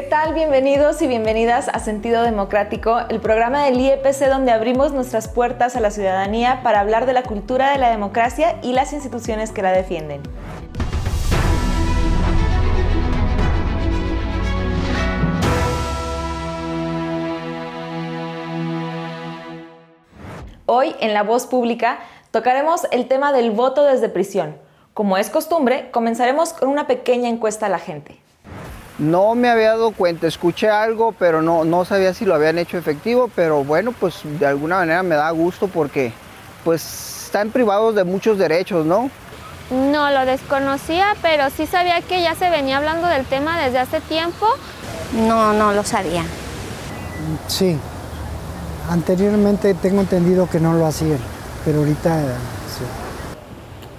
tal? Bienvenidos y bienvenidas a Sentido Democrático, el programa del IEPC donde abrimos nuestras puertas a la ciudadanía para hablar de la cultura de la democracia y las instituciones que la defienden. Hoy, en La Voz Pública, tocaremos el tema del voto desde prisión. Como es costumbre, comenzaremos con una pequeña encuesta a la gente. No me había dado cuenta, escuché algo, pero no sabía si lo habían hecho efectivo, pero bueno, pues de alguna manera me da gusto porque pues están privados de muchos derechos, ¿no? No, lo desconocía, pero sí sabía que ya se venía hablando del tema desde hace tiempo. No lo sabía. Sí, anteriormente tengo entendido que no lo hacían, pero ahorita sí.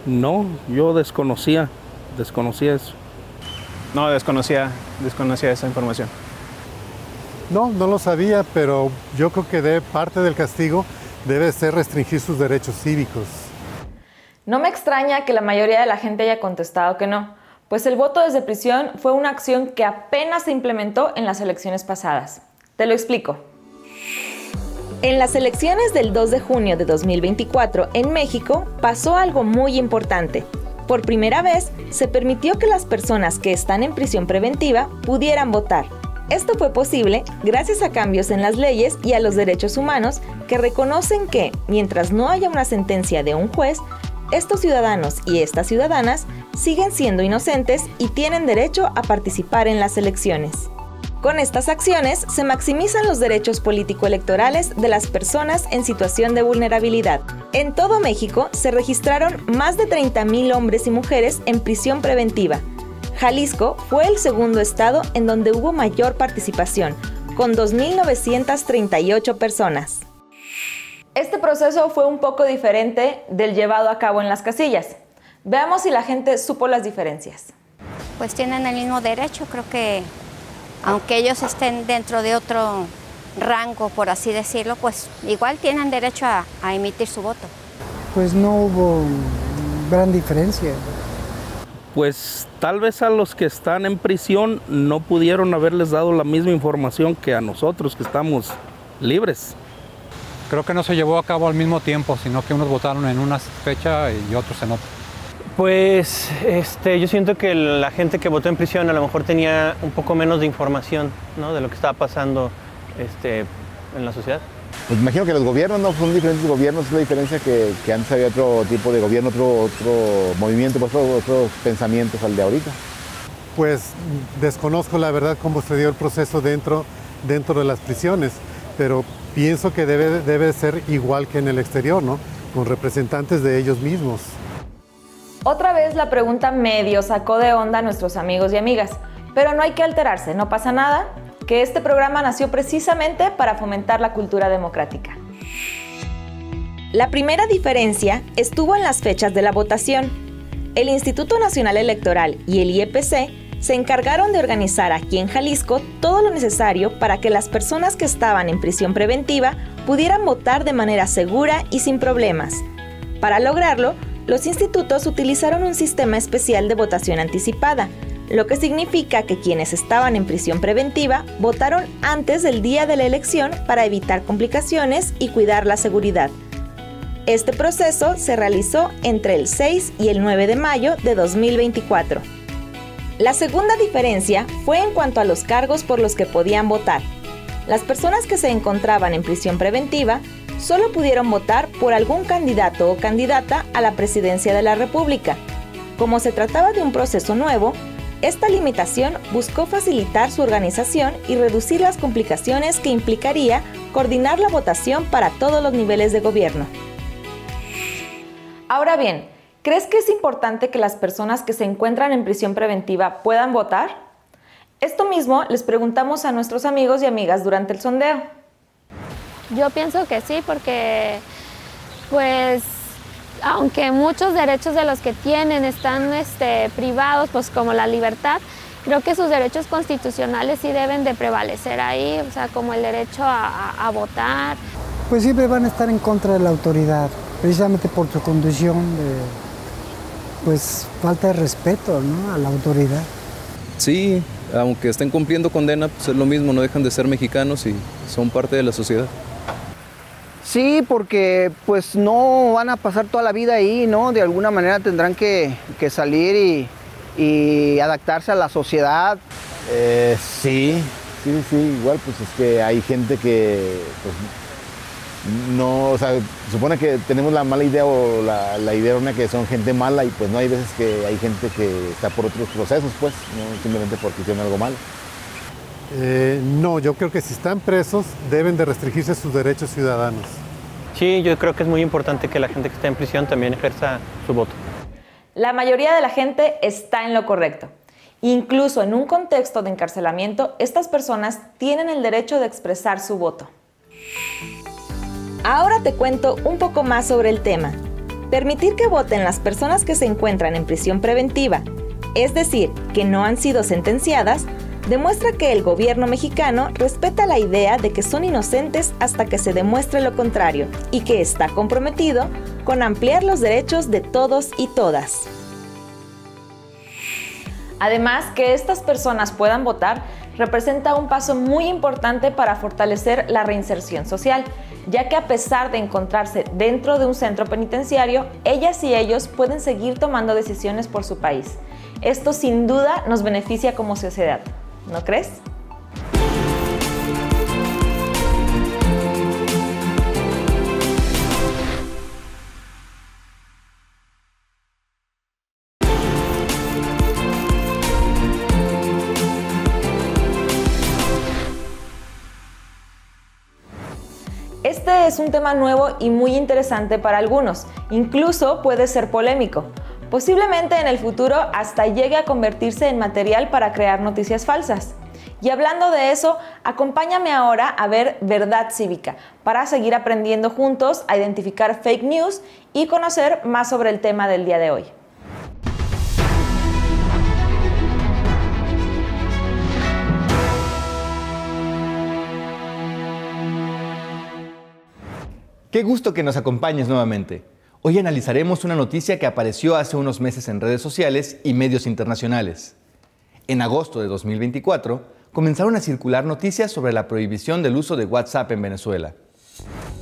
No, yo desconocía eso. No, desconocía esa información. No lo sabía, pero yo creo que parte del castigo debe ser restringir sus derechos cívicos. No me extraña que la mayoría de la gente haya contestado que no, pues el voto desde prisión fue una acción que apenas se implementó en las elecciones pasadas. Te lo explico. En las elecciones del 2 de junio de 2024 en México pasó algo muy importante. Por primera vez, se permitió que las personas que están en prisión preventiva pudieran votar. Esto fue posible gracias a cambios en las leyes y a los derechos humanos que reconocen que, mientras no haya una sentencia de un juez, estos ciudadanos y estas ciudadanas siguen siendo inocentes y tienen derecho a participar en las elecciones. Con estas acciones se maximizan los derechos político-electorales de las personas en situación de vulnerabilidad. En todo México se registraron más de 30,000 hombres y mujeres en prisión preventiva. Jalisco fue el segundo estado en donde hubo mayor participación, con 2,938 personas. Este proceso fue un poco diferente del llevado a cabo en las casillas. Veamos si la gente supo las diferencias. Pues tienen el mismo derecho, creo que aunque ellos estén dentro de otro rango, por así decirlo, pues igual tienen derecho a emitir su voto. Pues no hubo gran diferencia. Pues tal vez a los que están en prisión no pudieron haberles dado la misma información que a nosotros que estamos libres. Creo que no se llevó a cabo al mismo tiempo, sino que unos votaron en una fecha y otros en otra. Pues yo siento que la gente que votó en prisión a lo mejor tenía un poco menos de información, ¿no?, de lo que estaba pasando en la sociedad. Pues me imagino que los gobiernos no son diferentes gobiernos, es la diferencia que antes había otro tipo de gobierno, otro movimiento, otros pensamientos al de ahorita. Pues desconozco la verdad cómo se dio el proceso dentro de las prisiones, pero pienso que debe ser igual que en el exterior, ¿no?, con representantes de ellos mismos. Otra vez la pregunta medio sacó de onda a nuestros amigos y amigas, pero no hay que alterarse, no pasa nada, que este programa nació precisamente para fomentar la cultura democrática. La primera diferencia estuvo en las fechas de la votación. El Instituto Nacional Electoral y el IEPC se encargaron de organizar aquí en Jalisco todo lo necesario para que las personas que estaban en prisión preventiva pudieran votar de manera segura y sin problemas. Para lograrlo, los institutos utilizaron un sistema especial de votación anticipada, lo que significa que quienes estaban en prisión preventiva votaron antes del día de la elección para evitar complicaciones y cuidar la seguridad. Este proceso se realizó entre el 6 y el 9 de mayo de 2024. La segunda diferencia fue en cuanto a los cargos por los que podían votar. Las personas que se encontraban en prisión preventiva solo pudieron votar por algún candidato o candidata a la presidencia de la República. Como se trataba de un proceso nuevo, esta limitación buscó facilitar su organización y reducir las complicaciones que implicaría coordinar la votación para todos los niveles de gobierno. Ahora bien, ¿crees que es importante que las personas que se encuentran en prisión preventiva puedan votar? Esto mismo les preguntamos a nuestros amigos y amigas durante el sondeo. Yo pienso que sí, porque pues aunque muchos derechos de los que tienen están privados, pues como la libertad, creo que sus derechos constitucionales sí deben de prevalecer ahí, o sea, como el derecho a votar. Pues siempre van a estar en contra de la autoridad, precisamente por su condición de, pues, falta de respeto, ¿no?, a la autoridad. Sí, aunque estén cumpliendo condena, pues es lo mismo, no dejan de ser mexicanos y son parte de la sociedad. Sí, porque pues no van a pasar toda la vida ahí, ¿no? De alguna manera tendrán que salir y adaptarse a la sociedad. Sí, igual pues es que hay gente que pues, no, o sea, supone que tenemos la mala idea o la idea errónea que son gente mala y pues no, hay veces que hay gente que está por otros procesos, pues, no simplemente porque hicieron algo malo. No, yo creo que si están presos deben de restringirse sus derechos ciudadanos. Sí, yo creo que es muy importante que la gente que está en prisión también ejerza su voto. La mayoría de la gente está en lo correcto. Incluso en un contexto de encarcelamiento, estas personas tienen el derecho de expresar su voto. Ahora te cuento un poco más sobre el tema. Permitir que voten las personas que se encuentran en prisión preventiva, es decir, que no han sido sentenciadas, demuestra que el gobierno mexicano respeta la idea de que son inocentes hasta que se demuestre lo contrario y que está comprometido con ampliar los derechos de todos y todas. Además, que estas personas puedan votar representa un paso muy importante para fortalecer la reinserción social, ya que a pesar de encontrarse dentro de un centro penitenciario, ellas y ellos pueden seguir tomando decisiones por su país. Esto sin duda nos beneficia como sociedad, ¿no crees? Este es un tema nuevo y muy interesante para algunos, incluso puede ser polémico. Posiblemente en el futuro hasta llegue a convertirse en material para crear noticias falsas. Y hablando de eso, acompáñame ahora a ver Verdad Cívica, para seguir aprendiendo juntos a identificar fake news y conocer más sobre el tema del día de hoy. Qué gusto que nos acompañes nuevamente. Hoy analizaremos una noticia que apareció hace unos meses en redes sociales y medios internacionales. En agosto de 2024, comenzaron a circular noticias sobre la prohibición del uso de WhatsApp en Venezuela.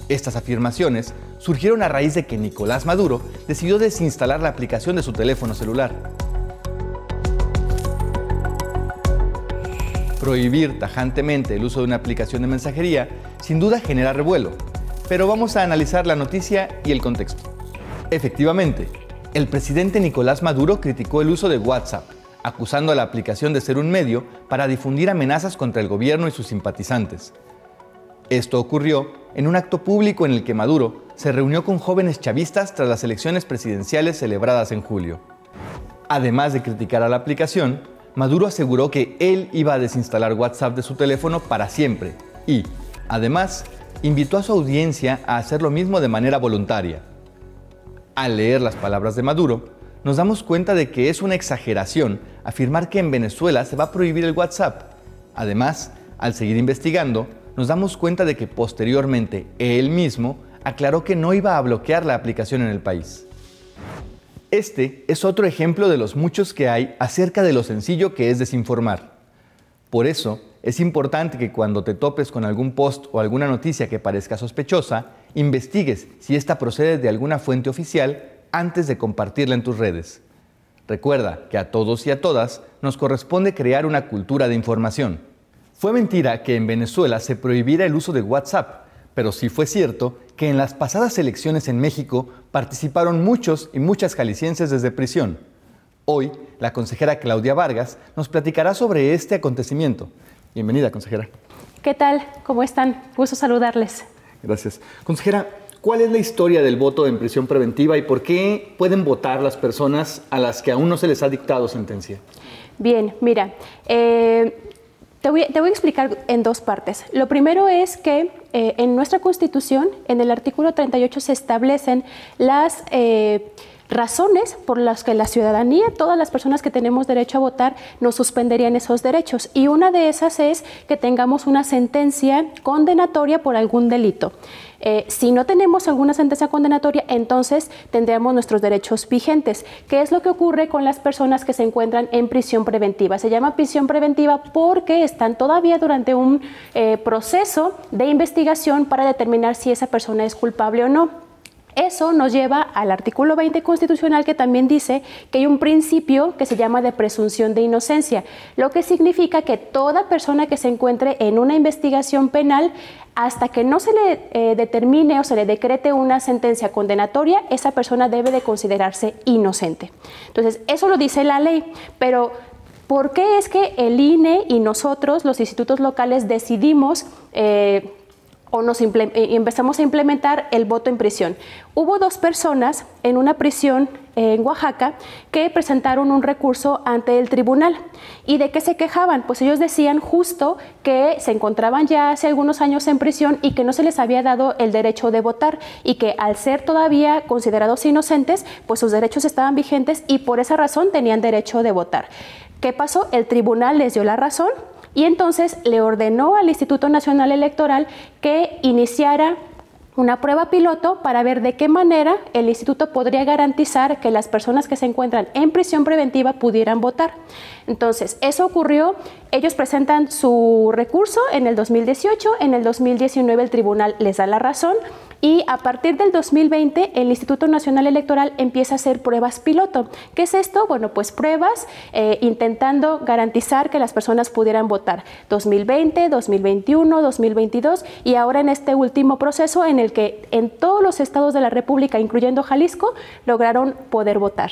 Estas afirmaciones surgieron a raíz de que Nicolás Maduro decidió desinstalar la aplicación de su teléfono celular. Prohibir tajantemente el uso de una aplicación de mensajería sin duda genera revuelo. Pero vamos a analizar la noticia y el contexto. Efectivamente, el presidente Nicolás Maduro criticó el uso de WhatsApp, acusando a la aplicación de ser un medio para difundir amenazas contra el gobierno y sus simpatizantes. Esto ocurrió en un acto público en el que Maduro se reunió con jóvenes chavistas tras las elecciones presidenciales celebradas en julio. Además de criticar a la aplicación, Maduro aseguró que él iba a desinstalar WhatsApp de su teléfono para siempre y, además, invitó a su audiencia a hacer lo mismo de manera voluntaria. Al leer las palabras de Maduro, nos damos cuenta de que es una exageración afirmar que en Venezuela se va a prohibir el WhatsApp. Además, al seguir investigando, nos damos cuenta de que posteriormente él mismo aclaró que no iba a bloquear la aplicación en el país. Este es otro ejemplo de los muchos que hay acerca de lo sencillo que es desinformar. Por eso, es importante que cuando te topes con algún post o alguna noticia que parezca sospechosa, investigues si esta procede de alguna fuente oficial antes de compartirla en tus redes. Recuerda que a todos y a todas nos corresponde crear una cultura de información. Fue mentira que en Venezuela se prohibiera el uso de WhatsApp, pero sí fue cierto que en las pasadas elecciones en México participaron muchos y muchas jaliscienses desde prisión. Hoy, la consejera Claudia Vargas nos platicará sobre este acontecimiento. Bienvenida, consejera. ¿Qué tal? ¿Cómo están? Gusto saludarles. Gracias. Consejera, ¿cuál es la historia del voto en prisión preventiva y por qué pueden votar las personas a las que aún no se les ha dictado sentencia? Bien, mira, te voy a explicar en dos partes. Lo primero es que en nuestra Constitución, en el artículo 38, se establecen las razones por las que la ciudadanía, todas las personas que tenemos derecho a votar, nos suspenderían esos derechos. Y una de esas es que tengamos una sentencia condenatoria por algún delito. Si no tenemos alguna sentencia condenatoria, entonces tendríamos nuestros derechos vigentes. ¿Qué es lo que ocurre con las personas que se encuentran en prisión preventiva? Se llama prisión preventiva porque están todavía durante un proceso de investigación para determinar si esa persona es culpable o no. Eso nos lleva al artículo 20 constitucional, que también dice que hay un principio que se llama de presunción de inocencia, lo que significa que toda persona que se encuentre en una investigación penal, hasta que no se le determine o se le decrete una sentencia condenatoria, esa persona debe de considerarse inocente. Entonces, eso lo dice la ley, pero ¿por qué es que el INE y nosotros, los institutos locales, decidimos empezamos a implementar el voto en prisión? Hubo 2 personas en una prisión en Oaxaca que presentaron un recurso ante el tribunal. ¿Y de qué se quejaban? Pues ellos decían justo que se encontraban ya hace algunos años en prisión y que no se les había dado el derecho de votar, y que al ser todavía considerados inocentes, pues sus derechos estaban vigentes y por esa razón tenían derecho de votar. ¿Qué pasó? El tribunal les dio la razón y entonces le ordenó al Instituto Nacional Electoral que iniciara una prueba piloto para ver de qué manera el instituto podría garantizar que las personas que se encuentran en prisión preventiva pudieran votar. Entonces, eso ocurrió. Ellos presentan su recurso en el 2018, en el 2019 el tribunal les da la razón, y a partir del 2020 el Instituto Nacional Electoral empieza a hacer pruebas piloto. ¿Qué es esto? Bueno, pues pruebas intentando garantizar que las personas pudieran votar. 2020, 2021, 2022 y ahora en este último proceso en el que en todos los estados de la República, incluyendo Jalisco, lograron poder votar.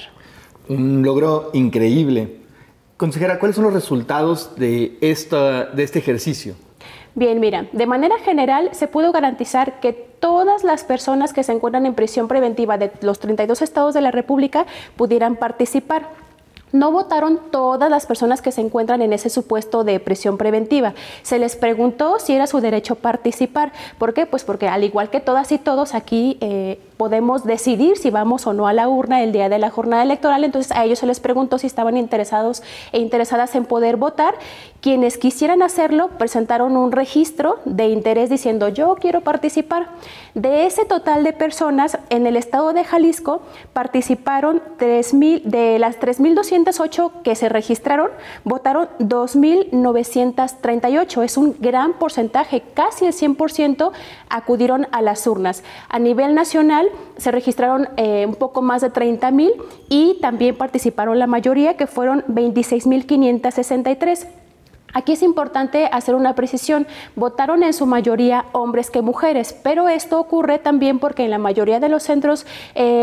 Un logro increíble. Consejera, ¿cuáles son los resultados de este ejercicio? Bien, mira, de manera general se pudo garantizar que todas las personas que se encuentran en prisión preventiva de los 32 estados de la República pudieran participar. No votaron todas las personas que se encuentran en ese supuesto de prisión preventiva. Se les preguntó si era su derecho participar. ¿Por qué? Pues porque al igual que todas y todos aquí podemos decidir si vamos o no a la urna el día de la jornada electoral. Entonces a ellos se les preguntó si estaban interesados e interesadas en poder votar. Quienes quisieran hacerlo presentaron un registro de interés diciendo yo quiero participar. De ese total de personas en el estado de Jalisco participaron 3,000, de las 3,208 que se registraron, votaron 2,938. Es un gran porcentaje, casi el 100% acudieron a las urnas. A nivel nacional se registraron un poco más de 30,000 y también participaron la mayoría, que fueron 26,563. Aquí es importante hacer una precisión. Votaron en su mayoría hombres que mujeres, pero esto ocurre también porque en la mayoría de los centros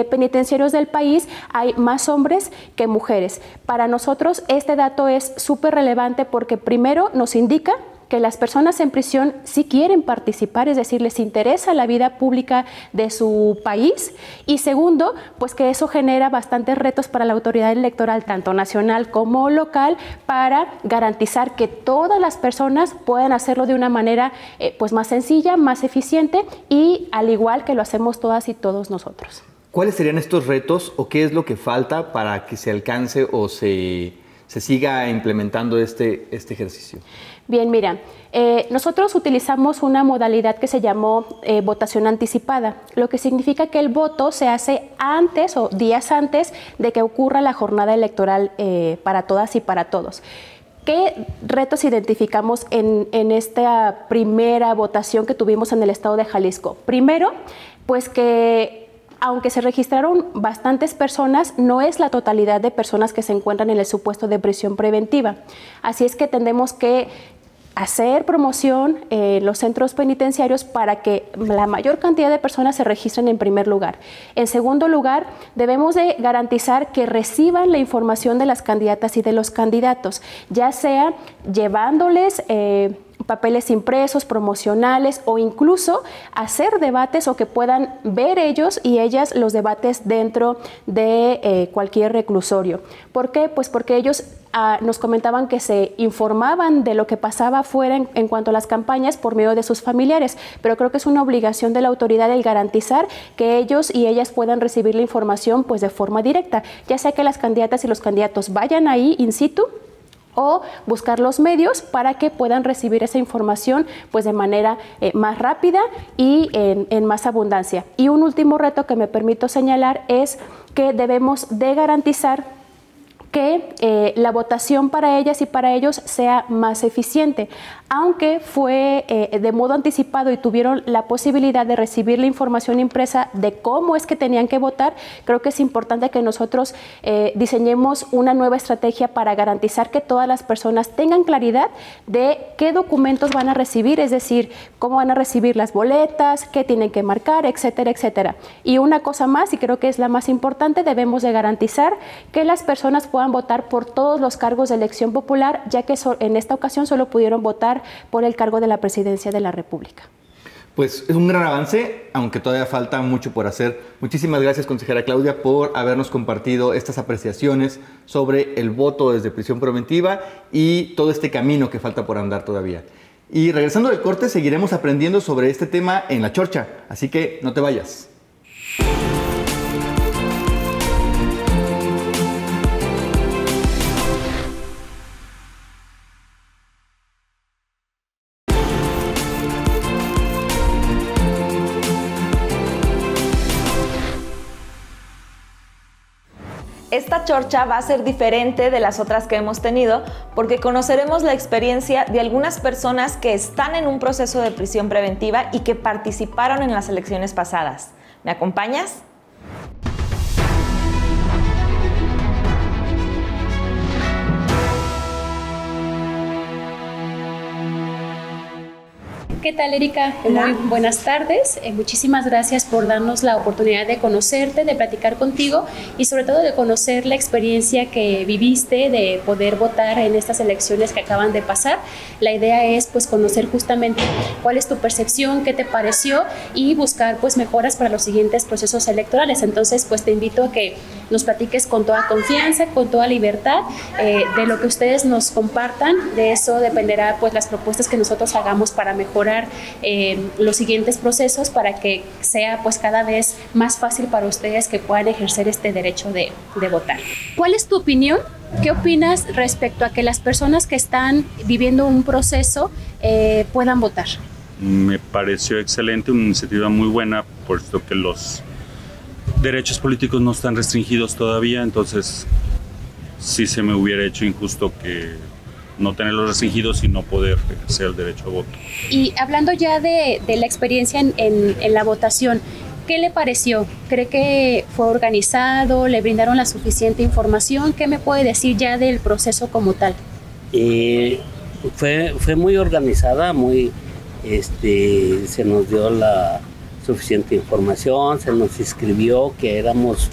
penitenciarios del país hay más hombres que mujeres. Para nosotros este dato es súper relevante porque primero nos indica que las personas en prisión sí quieren participar, es decir, les interesa la vida pública de su país, y segundo, pues que eso genera bastantes retos para la autoridad electoral, tanto nacional como local, para garantizar que todas las personas puedan hacerlo de una manera pues más sencilla, más eficiente y al igual que lo hacemos todas y todos nosotros. ¿Cuáles serían estos retos o qué es lo que falta para que se alcance o se siga implementando este ejercicio? Bien, mira, nosotros utilizamos una modalidad que se llamó votación anticipada, lo que significa que el voto se hace antes o días antes de que ocurra la jornada electoral para todas y para todos. ¿Qué retos identificamos en esta primera votación que tuvimos en el estado de Jalisco? Primero, pues que aunque se registraron bastantes personas, no es la totalidad de personas que se encuentran en el supuesto de prisión preventiva. Así es que tendremos que hacer promoción en los centros penitenciarios para que la mayor cantidad de personas se registren en primer lugar. En segundo lugar, debemos de garantizar que reciban la información de las candidatas y de los candidatos, ya sea llevándoles papeles impresos, promocionales o incluso hacer debates o que puedan ver ellos y ellas los debates dentro de cualquier reclusorio. ¿Por qué? Pues porque ellos nos comentaban que se informaban de lo que pasaba afuera en cuanto a las campañas por medio de sus familiares, pero creo que es una obligación de la autoridad el garantizar que ellos y ellas puedan recibir la información pues de forma directa, ya sea que las candidatas y los candidatos vayan ahí in situ o buscar los medios para que puedan recibir esa información pues de manera más rápida y en más abundancia. Y un último reto que me permito señalar es que debemos de garantizar que la votación para ellas y para ellos sea más eficiente. Aunque fue de modo anticipado y tuvieron la posibilidad de recibir la información impresa de cómo es que tenían que votar, creo que es importante que nosotros diseñemos una nueva estrategia para garantizar que todas las personas tengan claridad de qué documentos van a recibir, es decir, cómo van a recibir las boletas, qué tienen que marcar, etcétera, etcétera. Y una cosa más, y creo que es la más importante, debemos de garantizar que las personas puedan votar por todos los cargos de elección popular, ya que en esta ocasión solo pudieron votar por el cargo de la presidencia de la República. Pues es un gran avance, aunque todavía falta mucho por hacer. Muchísimas gracias, consejera Claudia, por habernos compartido estas apreciaciones sobre el voto desde prisión preventiva y todo este camino que falta por andar todavía. Y regresando del corte, seguiremos aprendiendo sobre este tema en La Chorcha, así que no te vayas. Esta chorcha va a ser diferente de las otras que hemos tenido porque conoceremos la experiencia de algunas personas que están en un proceso de prisión preventiva y que participaron en las elecciones pasadas. ¿Me acompañas? ¿Qué tal, Erika? Muy buenas tardes. Muchísimas gracias por darnos la oportunidad de conocerte, de platicar contigo y sobre todo de conocer la experiencia que viviste de poder votar en estas elecciones que acaban de pasar. La idea es pues conocer justamente cuál es tu percepción, qué te pareció y buscar pues mejoras para los siguientes procesos electorales. Entonces pues te invito a que nos platiques con toda confianza, con toda libertad de lo que ustedes nos compartan. De eso dependerá pues las propuestas que nosotros hagamos para mejorar los siguientes procesos para que sea pues cada vez más fácil para ustedes que puedan ejercer este derecho de votar. ¿Cuál es tu opinión? ¿Qué opinas respecto a que las personas que están viviendo un proceso puedan votar? Me pareció excelente, una iniciativa muy buena, puesto que los derechos políticos no están restringidos todavía, entonces sí se me hubiera hecho injusto que no tenerlos restringidos y no poder ejercer el derecho a voto. Y hablando ya de la experiencia en la votación, ¿qué le pareció? ¿Cree que fue organizado? ¿Le brindaron la suficiente información? ¿Qué me puede decir ya del proceso como tal? Fue muy organizada, se nos dio la suficiente información, se nos inscribió que éramos...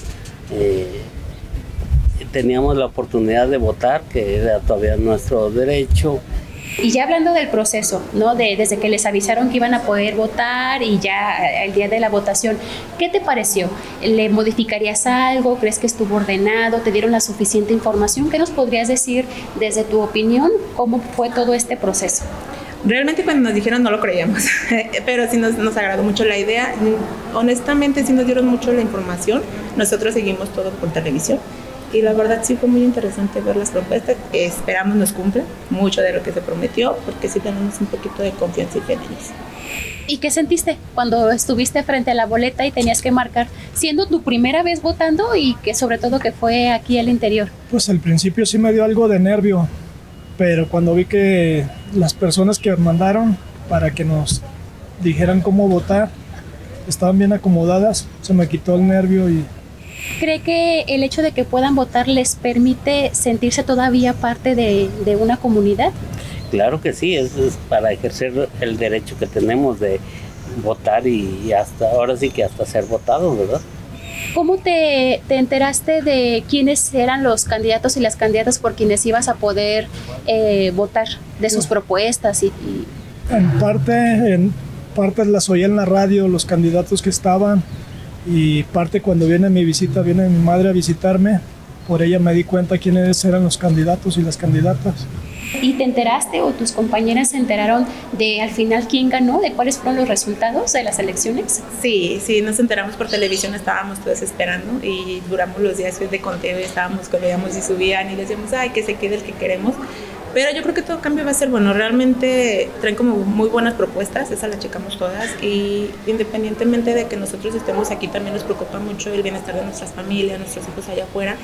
teníamos la oportunidad de votar, que era todavía nuestro derecho. Y ya hablando del proceso, ¿no? Desde que les avisaron que iban a poder votar y ya el día de la votación, ¿qué te pareció? ¿Le modificarías algo? ¿Crees que estuvo ordenado? ¿Te dieron la suficiente información? ¿Qué nos podrías decir desde tu opinión? ¿Cómo fue todo este proceso? Realmente cuando nos dijeron no lo creíamos, pero sí nos agradó mucho la idea. Honestamente sí nos dieron mucho la información. Nosotros seguimos todo por televisión. Y la verdad sí fue muy interesante ver las propuestas. Esperamos nos cumplan mucho de lo que se prometió, porque sí tenemos un poquito de confianza y fe en ellos. ¿Y qué sentiste cuando estuviste frente a la boleta y tenías que marcar, siendo tu primera vez votando y que sobre todo que fue aquí al interior? Pues al principio sí me dio algo de nervio, pero cuando vi que las personas que mandaron para que nos dijeran cómo votar estaban bien acomodadas, se me quitó el nervio. Y ¿cree que el hecho de que puedan votar les permite sentirse todavía parte de una comunidad? Claro que sí, es para ejercer el derecho que tenemos de votar y hasta ahora sí que hasta ser votados, ¿verdad? ¿Cómo te enteraste de quiénes eran los candidatos y las candidatas por quienes ibas a poder votar, de sus propuestas? En parte las oí en la radio, los candidatos que estaban. Y parte cuando viene mi madre a visitarme, por ella me di cuenta quiénes eran los candidatos y las candidatas. ¿Y te enteraste o tus compañeras se enteraron de al final quién ganó, de cuáles fueron los resultados de las elecciones? Sí, nos enteramos por televisión, estábamos todos esperando y duramos los días de conteo y estábamos que veíamos y subían y decíamos, ay, que se quede el que queremos. Pero yo creo que todo cambio va a ser bueno, realmente traen como muy buenas propuestas, esa la checamos todas y independientemente de que nosotros estemos aquí también nos preocupa mucho el bienestar de nuestras familias, nuestros hijos allá afuera.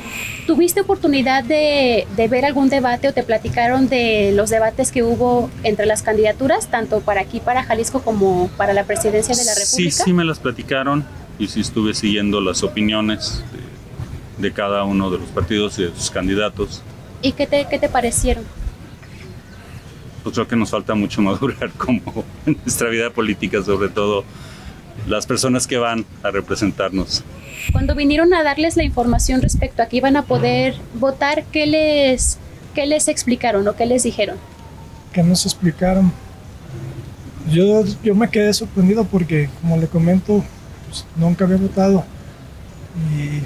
¿Tuviste oportunidad de ver algún debate o te platicaron de los debates que hubo entre las candidaturas, tanto para aquí, para Jalisco, como para la presidencia de la República? Sí me las platicaron y sí estuve siguiendo las opiniones de cada uno de los partidos y de sus candidatos. ¿Y qué te parecieron? Pues creo que nos falta mucho madurar como en nuestra vida política, sobre todo las personas que van a representarnos. Cuando vinieron a darles la información respecto a que iban a poder votar, ¿qué les explicaron o qué les dijeron? ¿Qué nos explicaron? Yo me quedé sorprendido porque, como le comento, pues, nunca había votado y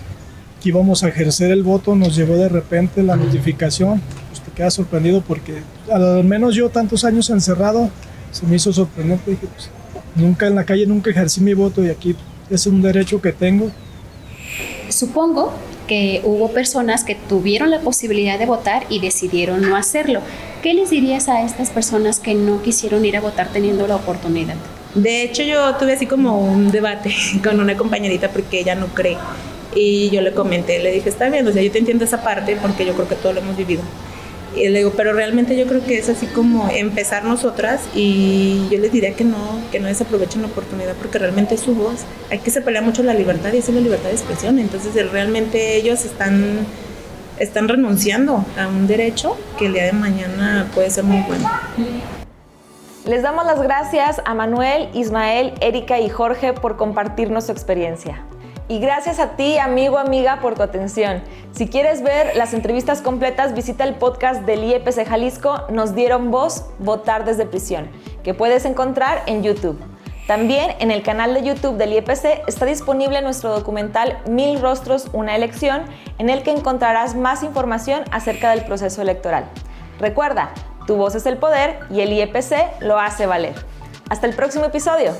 que íbamos a ejercer el voto, nos llegó de repente la notificación. Te quedas sorprendido porque al menos yo tantos años encerrado se me hizo sorprendente. Dije, pues, nunca en la calle, nunca ejercí mi voto y aquí es un derecho que tengo. Supongo que hubo personas que tuvieron la posibilidad de votar y decidieron no hacerlo. ¿Qué les dirías a estas personas que no quisieron ir a votar teniendo la oportunidad? De hecho, yo tuve así como un debate con una compañerita porque ella no cree. Y yo le comenté, le dije, está bien, o sea, yo te entiendo esa parte porque yo creo que todo lo hemos vivido. Y le digo, pero realmente yo creo que es así como empezar nosotras y yo les diría que no desaprovechen la oportunidad porque realmente es su voz. Aquí se pelea mucho la libertad y es la libertad de expresión. Entonces realmente ellos están renunciando a un derecho que el día de mañana puede ser muy bueno. Les damos las gracias a Manuel, Ismael, Erika y Jorge por compartirnos su experiencia. Y gracias a ti, amigo, amiga, por tu atención. Si quieres ver las entrevistas completas, visita el podcast del IEPC Jalisco, Nos dieron voz, votar desde prisión, que puedes encontrar en YouTube. También en el canal de YouTube del IEPC está disponible nuestro documental 1000 rostros, una elección, en el que encontrarás más información acerca del proceso electoral. Recuerda, tu voz es el poder y el IEPC lo hace valer. Hasta el próximo episodio.